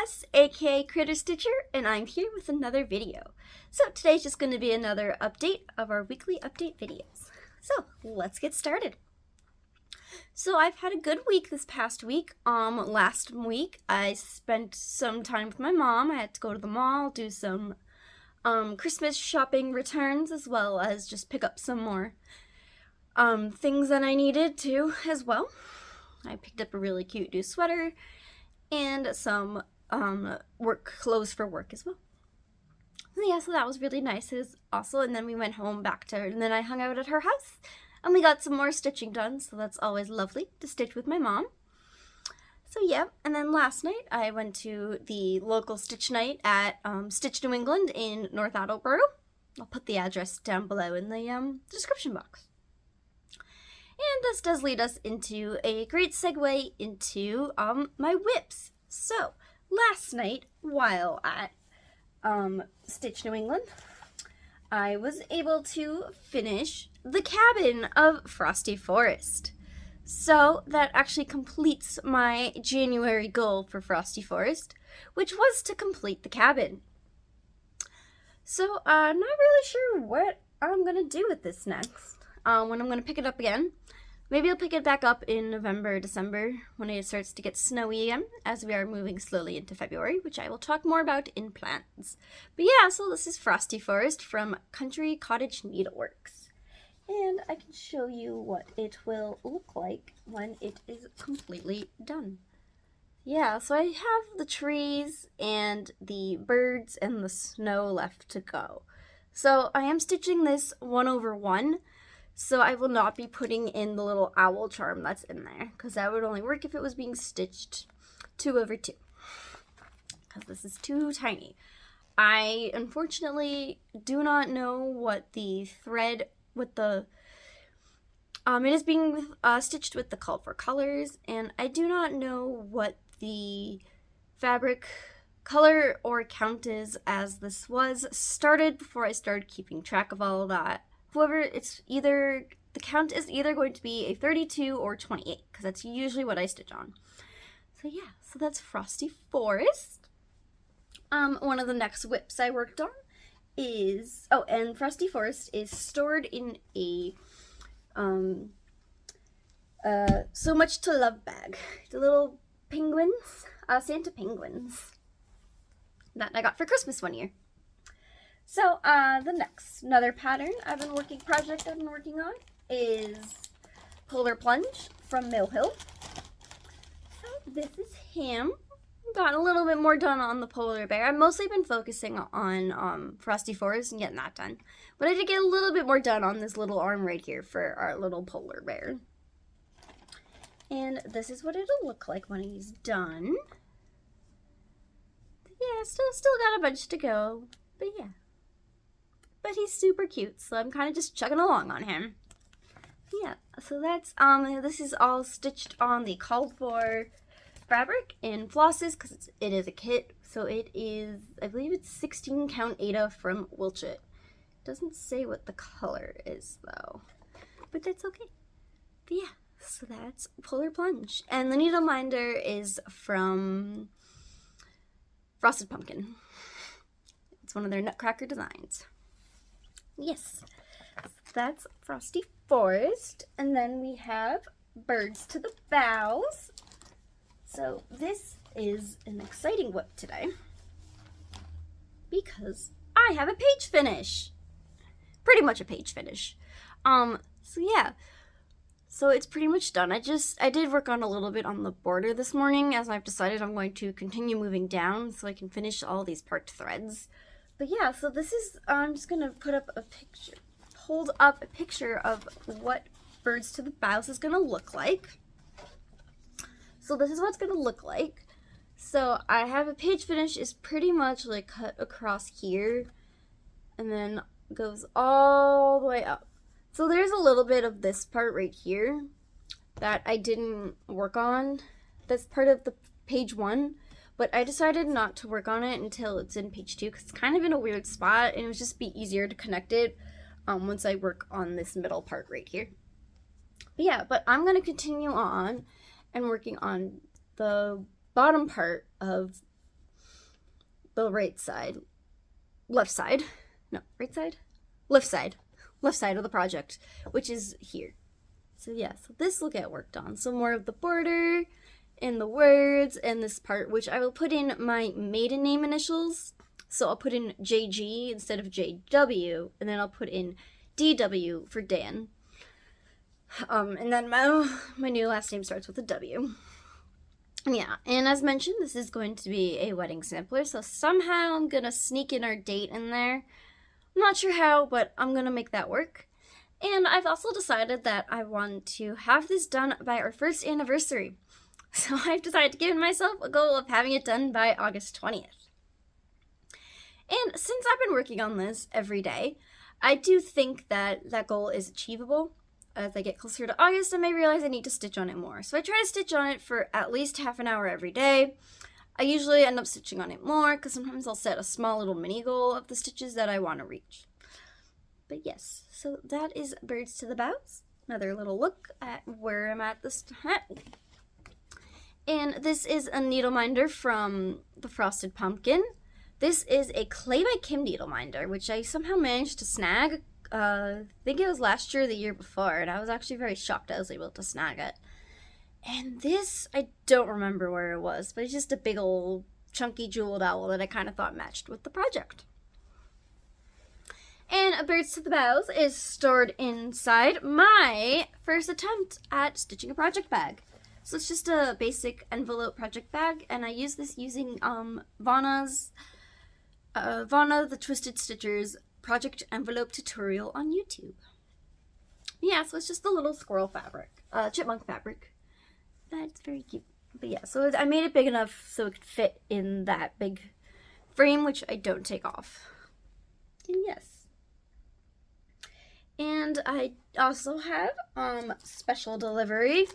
S, aka Critter Stitcher, and I'm here with another video. So today's just going to be another update of our weekly update videos. So let's get started. So I've had a good week this past week. Last week I spent some time with my mom. I had to go to the mall, do some Christmas shopping returns, as well as just pick up some more things that I needed to as well. I picked up a really cute new sweater and some work clothes for work as well. So that was really nice. It was awesome. And then we went home back to her, and then I hung out at her house and we got some more stitching done, so that's always lovely to stitch with my mom. So yeah, and then last night I went to the local stitch night at Stitch New England in North Attleboro. I'll put the address down below in the description box. And this does lead us into a great segue into my whips. So last night, while at Stitch New England, I was able to finish the cabin of Frosty Forest. So that actually completes my January goal for Frosty Forest, which was to complete the cabin. So I'm not really sure what I'm going to do with this next. When I'm going to pick it up again. Maybe I'll pick it back up in November, December, when it starts to get snowy again, as we are moving slowly into February, which I will talk more about in plans. But yeah, so this is Frosty Forest from Country Cottage Needleworks. And I can show you what it will look like when it is completely done. Yeah, so I have the trees and the birds and the snow left to go. So I am stitching this 1/1. So I will not be putting in the little owl charm that's in there, because that would only work if it was being stitched 2/2, because this is too tiny. I unfortunately do not know what the thread with the it is being stitched with the call for colors, and I do not know what the fabric color or count is, as this was started before I started keeping track of all of that. However, it's either, the count is either going to be a 32 or 28, because that's usually what I stitch on. So yeah, so that's Frosty Forest. One of the next whips I worked on is, and Frosty Forest is stored in a, So Much to Love bag. The little penguins, Santa penguins, that I got for Christmas one year. So, another project I've been working on is Polar Plunge from Mill Hill. So, this is him. Got a little bit more done on the polar bear. I've mostly been focusing on Frosty Forest and getting that done. But I did get a little bit more done on this little arm right here for our little polar bear. And this is what it'll look like when he's done. Yeah, still got a bunch to go. But yeah. But he's super cute, so I'm kind of just chugging along on him. Yeah, so that's, this is all stitched on the called for fabric in flosses, because it is a kit. So it is, I believe it's 16 count Ada from Wilchit. Doesn't say what the color is, though. But that's okay. But yeah, so that's Polar Plunge. And the needle minder is from Frosted Pumpkin. It's one of their Nutcracker designs. Yes, that's Frosty Forest. And then we have Birds to the Boughs. So this is an exciting whip today, because I have a page finish. Pretty much a page finish. So yeah. So it's pretty much done. I did work on a little bit on the border this morning, as I've decided I'm going to continue moving down so I can finish all these part threads. But yeah, so this is, I'm just going to hold up a picture of what Birds to the Boughs is going to look like. So this is what it's going to look like. So I have a page finish is pretty much like cut across here and then goes all the way up. So there's a little bit of this part right here that I didn't work on. That's part of the page 1. But I decided not to work on it until it's in page 2, because it's kind of in a weird spot, and it would just be easier to connect it once I work on this middle part right here. But yeah, but I'm going to continue on and working on the bottom part of the right side, left side, no, right side, left side of the project, which is here. So yeah, so this will get worked on. So more of the border and the words and this part, which I will put in my maiden name initials. So I'll put in JG instead of JW, and then I'll put in DW for Dan. And then my new last name starts with a W. Yeah, and as mentioned, this is going to be a wedding sampler, so somehow I'm gonna sneak in our date in there. I'm not sure how, but I'm gonna make that work. And I've also decided that I want to have this done by our first anniversary. So I've decided to give myself a goal of having it done by August 20th. And since I've been working on this every day, I do think that that goal is achievable. As I get closer to August, I may realize I need to stitch on it more. So I try to stitch on it for at least half an hour every day. I usually end up stitching on it more because sometimes I'll set a small little mini goal of the stitches that I want to reach. But yes, so that is Birds to the Boughs. Another little look at where I'm at this time. And this is a needle minder from the Frosted Pumpkin. This is a Clay by Kim needle minder, which I somehow managed to snag. I think it was last year or the year before, and I was actually very shocked I was able to snag it. And this, I don't remember where it was, but it's just a big old chunky jeweled owl that I kind of thought matched with the project. And Birds to the Boughs is stored inside my first attempt at stitching a project bag. So it's just a basic envelope project bag, and I use this using Vana the Twisted Stitcher's project envelope tutorial on YouTube. Yeah, so it's just a little squirrel fabric, chipmunk fabric. That's very cute. But yeah, so I made it big enough so it could fit in that big frame, which I don't take off. And yes. And I also have special delivery.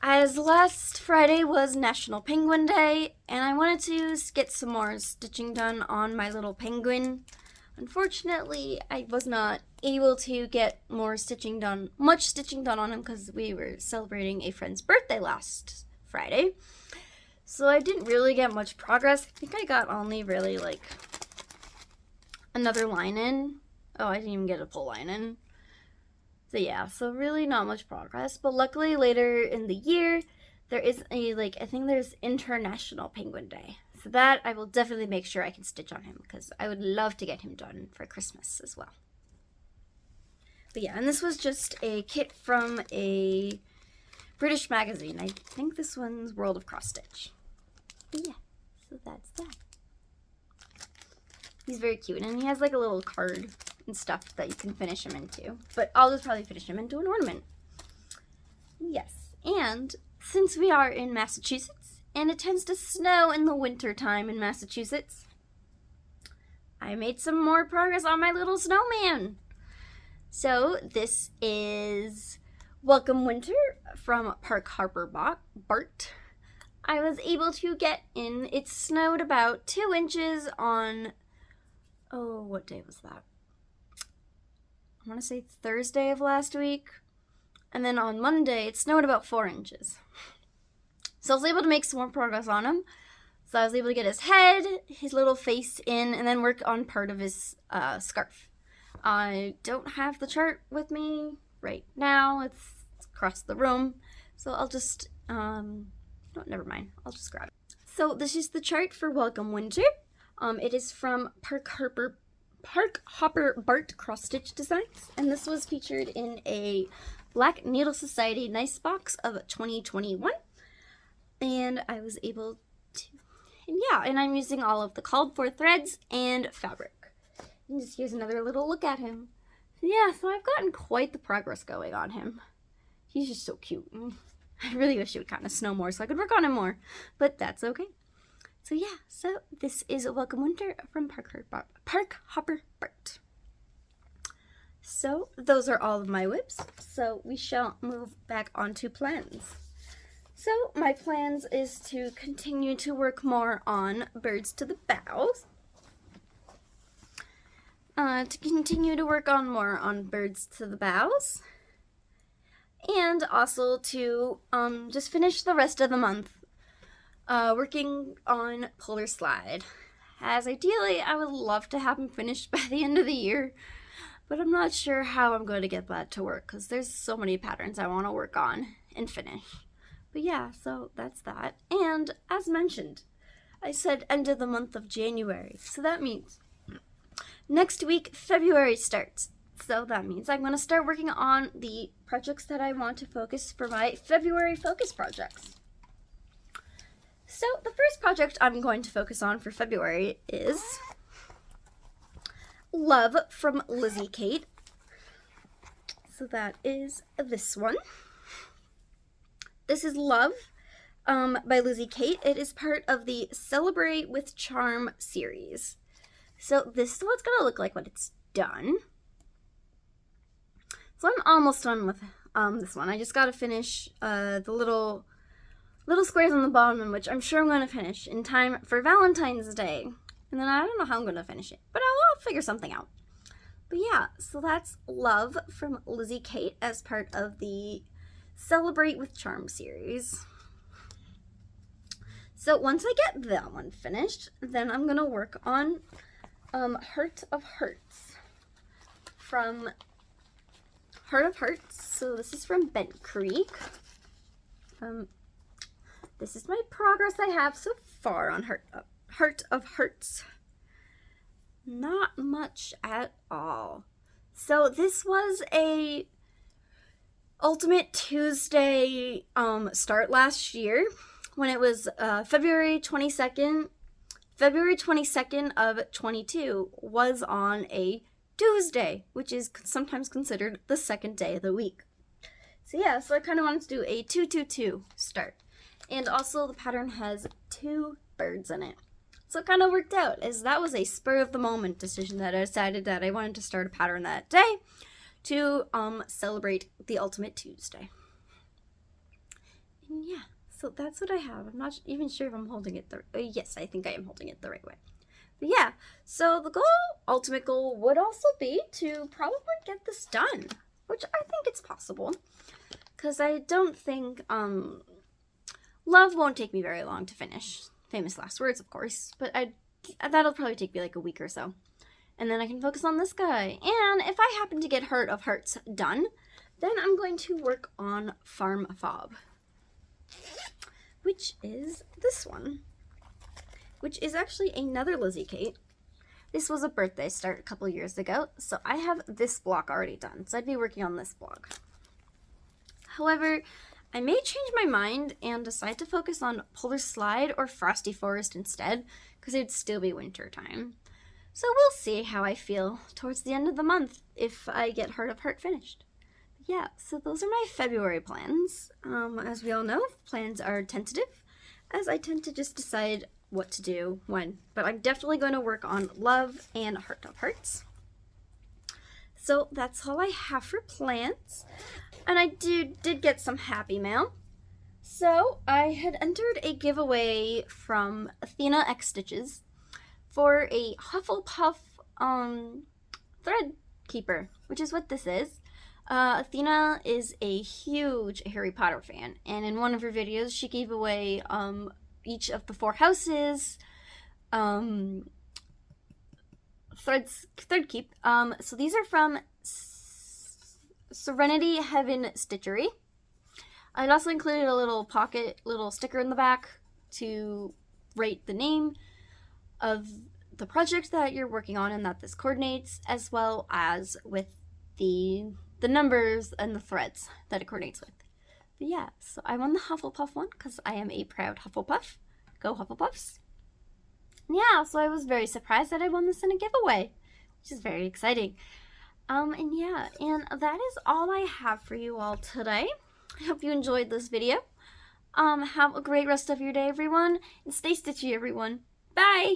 As last Friday was National Penguin Day, and I wanted to get some more stitching done on my little penguin. Unfortunately, I was not able to get much stitching done on him because we were celebrating a friend's birthday last Friday. So I didn't really get much progress. I think I got only really like another line in. Oh, I didn't even get a full line in. So yeah, so really not much progress. But luckily later in the year, there is I think there's International Penguin Day. So that I will definitely make sure I can stitch on him because I would love to get him done for Christmas as well. But yeah, and this was just a kit from a British magazine. I think this one's World of Cross Stitch. But yeah, so that's that. He's very cute, and he has like a little card and stuff that you can finish him into. But I'll just probably finish him into an ornament. Yes, and since we are in Massachusetts, and it tends to snow in the winter time in Massachusetts, I made some more progress on my little snowman. So this is Welcome Winter from Park Harper Bart. I was able to get in. It snowed about 2 inches on, what day was that? I want to say Thursday of last week. And then on Monday, it snowed about 4 inches. So I was able to make some more progress on him. So I was able to get his head, his little face in, and then work on part of his scarf. I don't have the chart with me right now. It's across the room. So I'll just, never mind. I'll just grab it. So this is the chart for Welcome Winter. It is from Park Hopper Bart Cross Stitch Designs. And this was featured in a Black Needle Society Nice Box of 2021. And I was able to, and I'm using all of the called for threads and fabric. And just here's another little look at him. Yeah, so I've gotten quite the progress going on him. He's just so cute. I really wish it would kind of snow more so I could work on him more, but that's okay. So yeah, so this is Welcome Winter from Park Hopper Bart. So those are all of my whips. So we shall move back onto plans. So my plans is to continue to work more on Birds to the Boughs. To continue to work on more on Birds to the Boughs. And also to just finish the rest of the month working on Polar Slide. as ideally I would love to have them finished by the end of the year, but I'm not sure how I'm going to get that to work because there's so many patterns I want to work on and finish. But yeah, so that's that. And as mentioned, I said end of the month of January, so that means next week February starts. So that means I'm going to start working on the projects that I want to focus for my February focus projects. So the first project I'm going to focus on for February is Love from Lizzy Kate. So that is this one. This is Love by Lizzy Kate. It is part of the Celebrate with Charm series. So this is what it's going to look like when it's done. So I'm almost done with this one. I just got to finish the little squares on the bottom, which I'm sure I'm going to finish in time for Valentine's Day. And then I don't know how I'm going to finish it, but I'll figure something out. But yeah, so that's Love from Lizzy Kate as part of the Celebrate with Charm series. So once I get that one finished, then I'm going to work on Heart of Hearts from Heart of Hearts. So this is from Bent Creek. This is my progress I have so far on Heart of Hearts. Not much at all. So this was a Ultimate Tuesday start last year when it was February 22nd. February 22nd of 22 was on a Tuesday, which is sometimes considered the second day of the week. So yeah, so I kind of wanted to do a 2-2-2 start. And also the pattern has 2 birds in it. So it kind of worked out, as that was a spur-of-the-moment decision that I decided that I wanted to start a pattern that day to celebrate the Ultimate Tuesday. And yeah, so that's what I have. I'm not even sure if I'm holding it the yes, I think I am holding it the right way. But yeah, so the ultimate goal would also be to probably get this done, which I think it's possible, because I don't think Love won't take me very long to finish. Famous last words, of course, but that'll probably take me like a week or so. And then I can focus on this guy. And if I happen to get Heart of Hearts done, then I'm going to work on Farm Fob, which is this one, which is actually another Lizzy Kate. This was a birthday start a couple years ago, so I have this block already done, so I'd be working on this block. However, I may change my mind and decide to focus on Polar Slide or Frosty Forest instead, because it'd still be winter time. So we'll see how I feel towards the end of the month if I get Heart of Heart finished. But yeah, so those are my February plans. As we all know, plans are tentative, as I tend to just decide what to do when. But I'm definitely going to work on Love and Heart of Hearts. So that's all I have for plans. And I did get some happy mail. So I had entered a giveaway from Athena X Stitches for a Hufflepuff thread keeper, which is what this is. Athena is a huge Harry Potter fan, and in one of her videos she gave away each of the 4 houses thread keep. So these are from Serenity Heaven Stitchery. I'd also included a little little sticker in the back to write the name of the project that you're working on and that this coordinates, as well as with the numbers and the threads that it coordinates with. But yeah, so I won the Hufflepuff one because I am a proud Hufflepuff. Go Hufflepuffs. Yeah, so I was very surprised that I won this in a giveaway, which is very exciting. And yeah, and that is all I have for you all today. I hope you enjoyed this video. Have a great rest of your day, everyone, and stay stitchy, everyone. Bye!